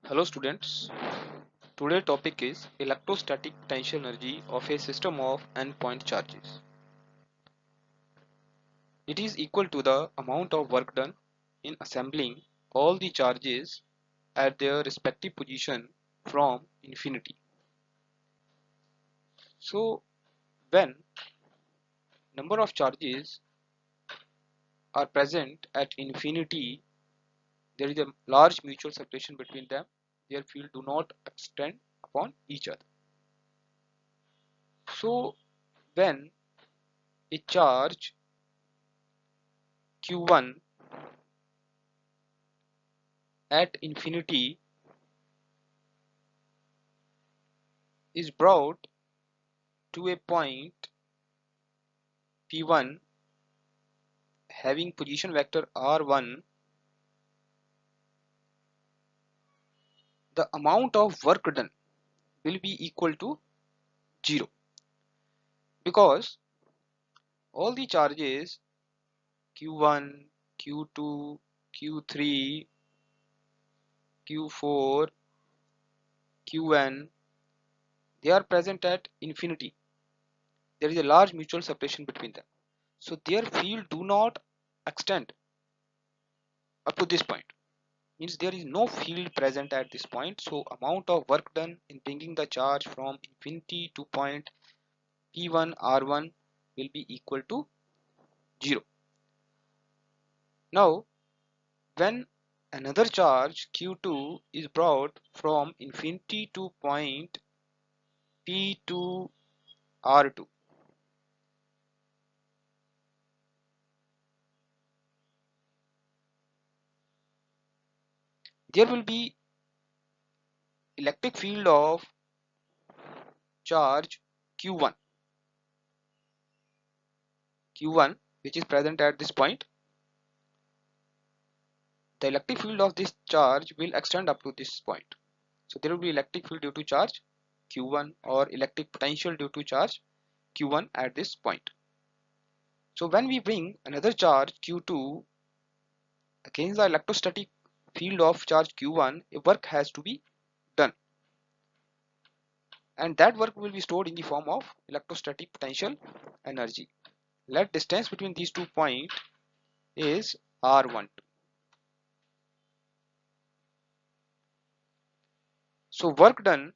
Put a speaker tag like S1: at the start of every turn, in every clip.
S1: Hello students, today topic is electrostatic potential energy of a system of n-point charges. It is equal to the amount of work done in assembling all the charges at their respective position from infinity. So when number of charges are present at infinity, there is a large mutual separation between them. Their field do not extend upon each other. So when a charge q1 at infinity is brought to a point P1 having position vector R1, the amount of work done will be equal to 0 because all the charges Q1, Q2, Q3, Q4, Qn, they are present at infinity. There is a large mutual separation between them. So their field do not extend up to this point. Means there is no field present at this point. So amount of work done in bringing the charge from infinity to point P1 R1 will be equal to 0. Now when another charge Q2 is brought from infinity to point P2 R2, there will be electric field of charge Q1 which is present at this point. The electric field of this charge will extend up to this point. So there will be electric field due to charge Q1 or electric potential due to charge Q1 at this point. So when we bring another charge Q2 against the electrostatic field of charge Q1, a work has to be done, and that work will be stored in the form of electrostatic potential energy. Let distance between these 2 points is R12. So work done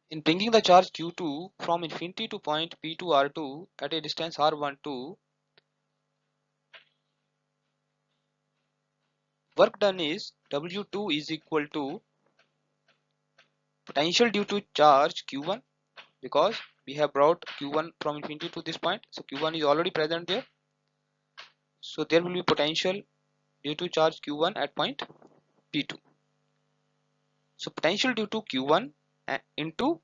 S1: in bringing the charge Q2 from infinity to point P2 R2 at a distance R12, work done is W2 is equal to potential due to charge Q1 because we have brought Q1 from infinity to this point. So Q1 is already present there. So there will be potential due to charge Q1 at point P2. So potential due to Q1 into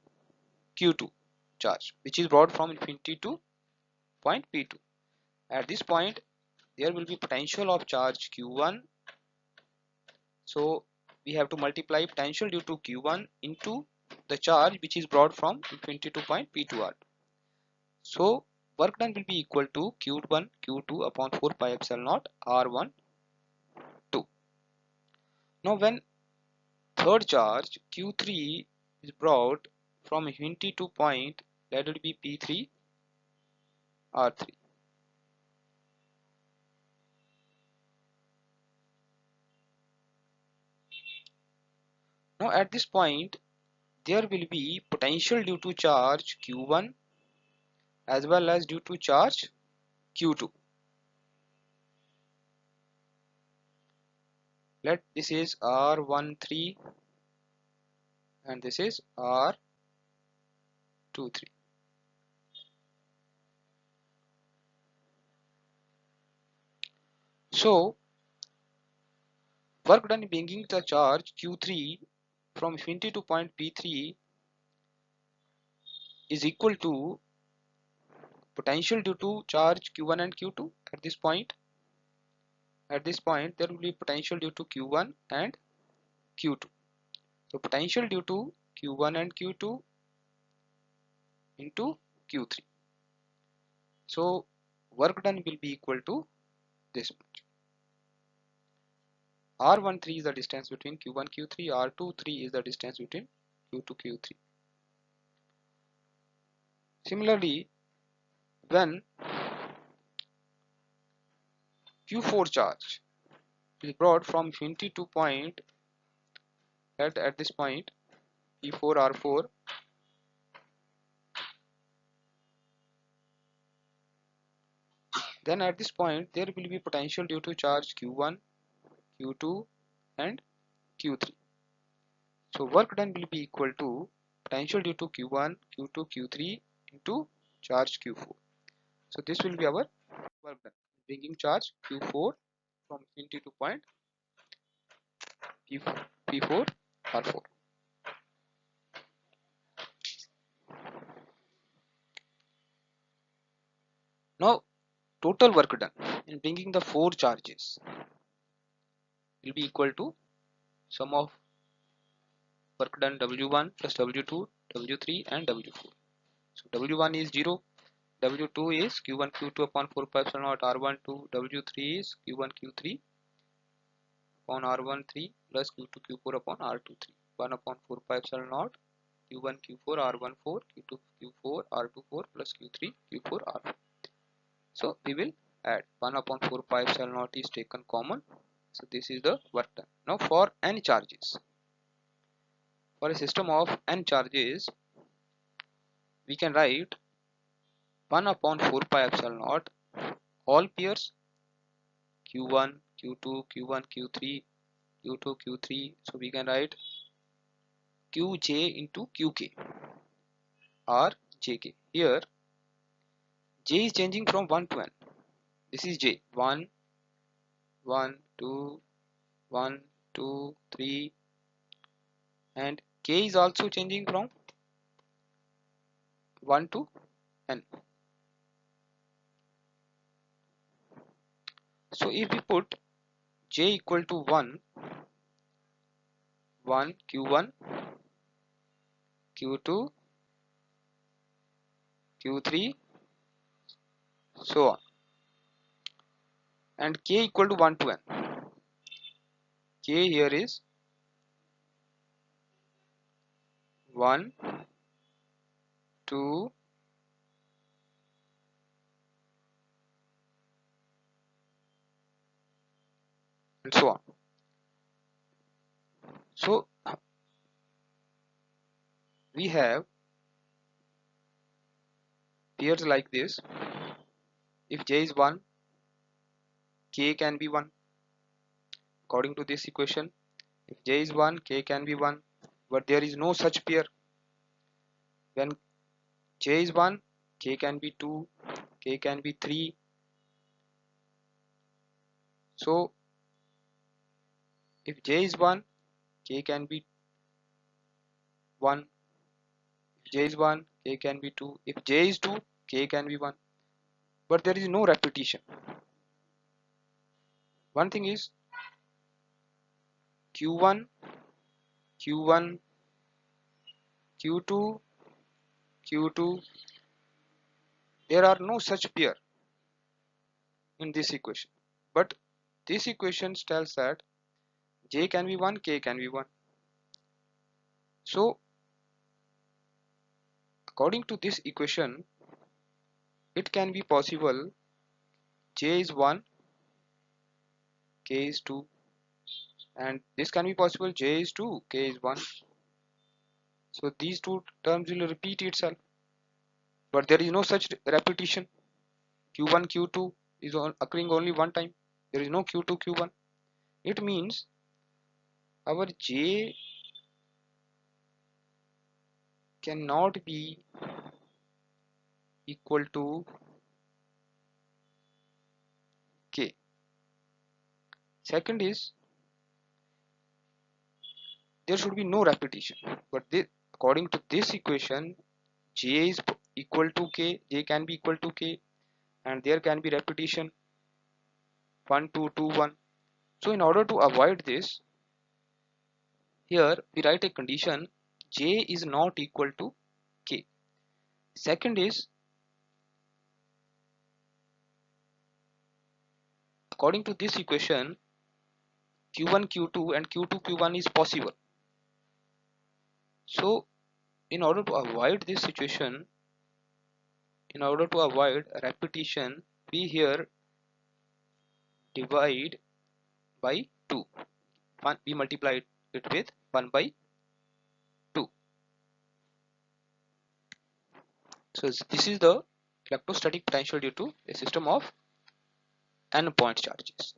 S1: Q2 charge which is brought from infinity to point P2. At this point there will be potential of charge Q1. So we have to multiply potential due to Q1 into the charge which is brought from infinity to point P2R. So work done will be equal to Q1 Q2 upon 4 pi epsilon naught R1 2. Now when third charge Q3 is brought from infinity to point, that will be P3 R3. Now at this point there will be potential due to charge Q1 as well as due to charge Q2. Let this is R13 and this is R23. So work done bringing the charge Q3 from infinity to point P3 is equal to potential due to charge Q1 and Q2 at this point. At this point there will be potential due to Q1 and Q2. So potential due to Q1 and Q2 into Q3. So work done will be equal to this much. R13 is the distance between Q1 Q3, R23 is the distance between Q2 Q3. Similarly, when Q4 charge is brought from infinity to point at this point P4 R4, then at this point there will be potential due to charge Q1, Q2 and Q3. So work done will be equal to potential due to Q1, Q2, Q3 into charge Q4. So this will be our work done, bringing charge Q4 from infinity to point P4 R4. Now total work done in bringing the 4 charges will be equal to sum of work done W1 plus W2, W3 and W4. So W1 is 0, W2 is Q1 Q2 upon 4 pi epsilon naught R12, W3 is Q1 Q3 upon R13 plus Q2 Q4 upon R23, 1 upon 4 pi epsilon naught Q1 Q4 R14, Q2 Q4 R24 plus Q3 Q4 R4. So we will add 1 upon 4 pi epsilon naught is taken common. So this is the work done. Now for n charges, for a system of n charges, we can write 1 upon 4 pi epsilon naught all pairs Q1, Q2, Q1, Q3, Q2, Q3. So we can write Qj into Qk or Jk. Here J is changing from 1 to n. This is J. 1, 1, 2, 1, 2, 3, and K is also changing from 1 to n. So if we put J equal to 1, 1 Q1, Q2, Q3, so on, and K equal to 1 to n. K here is 1, 2, and so on. So we have pairs like this. If J is 1, K can be 1. According to this equation, if J is 1, K can be 1, but there is no such pair. When J is 1, K can be 2, K can be 3. So if J is 1, K can be 1. If J is 1, K can be 2. If J is 2, K can be 1. But there is no repetition. One thing is Q1, Q1, Q2, Q2. There are no such pair in this equation. But this equation tells that J can be 1, K can be 1. So according to this equation, it can be possible J is 1, K is 2, and this can be possible J is 2, K is 1. So these two terms will repeat itself, but there is no such repetition. Q1, Q2 is occurring only one time. There is no Q2, Q1. It means our J cannot be equal to K. Second is there should be no repetition, but according to this equation, J is equal to K, J can be equal to K, and there can be repetition 1, 2, 2, 1. So in order to avoid this, here we write a condition J is not equal to K. Second is, according to this equation, q1 q2 and q2 q1 is possible. So in order to avoid this situation, in order to avoid repetition, we here divide by 2. We multiply it with 1 by 2. So this is the electrostatic potential due to a system of n point charges.